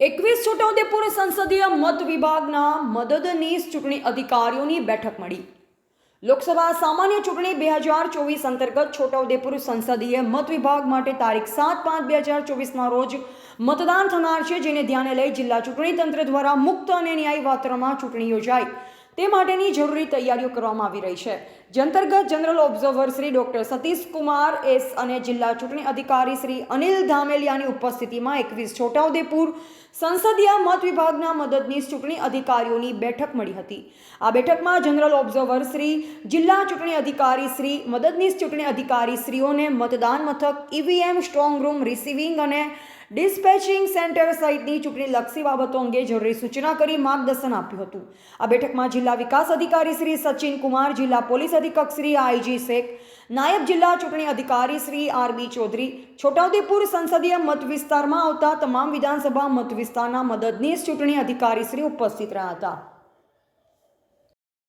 21 છોટાઉદેપુર સંસદીય મત વિભાગના મદદનીશ ચૂંટણી અધિકારીઓની બેઠક મળી. લોકસભા સામાન્ય ચૂંટણી 2024 અંતર્ગત છોટાઉદેપુર સંસદીય મત વિભાગ માટે તારીખ 7/5/2024ના રોજ મતદાન થનાર છે, જેને ધ્યાને લઈ જિલ્લા ચૂંટણી તંત્ર દ્વારા મુક્ત અને ન્યાયી વાતાવરણમાં ચૂંટણી યોજાય તે માટેની જરૂરી તૈયારીઓ કરવામાં આવી રહી છે. જે અંતર્ગત general observer Shri doctor Satish Kumar S અને જિલ્લા ચૂંટણી અધિકારી શ્રી અનિલ ધામેલિયાની ઉપસ્થિતિમાં 21 છોટાઉદેપુર સંસદીય મત વિભાગના મદદનીશ ચૂંટણી અધિકારીઓની બેઠક મળી હતી. આ બેઠકમાં જનરલ ઓબ્ઝર્વર શ્રી, જિલ્લા ચૂંટણી અધિકારી શ્રી, મદદનીશ ચૂંટણી અધિકારી શ્રીઓને મતદાન મથક, ઈવીએમ, સ્ટ્રોંગ રૂમ, રિસીવિંગ અને ડિસ્પેચિંગ સેન્ટર સહિતની ચૂંટણીલક્ષી બાબતો અંગે જરૂરી સૂચના કરી માર્ગદર્શન આપ્યું હતું. આ બેઠકમાં જિલ્લા વિકાસ અધિકારી શ્રી સચિન કુમાર, જિલ્લા પોલીસ અધિક્ષક શ્રી આઈજી શેખ, નાયબ જિલ્લા ચૂંટણી અધિકારી શ્રી આરબી ચૌધરી, છોટાઉદેપુર સંસદીય મત વિસ્તારમાં આવતા તમામ વિધાનસભા મત વિસ્તારના મદદનીશ ચૂંટણી અધિકારી શ્રી ઉપસ્થિત રહ્યા હતા.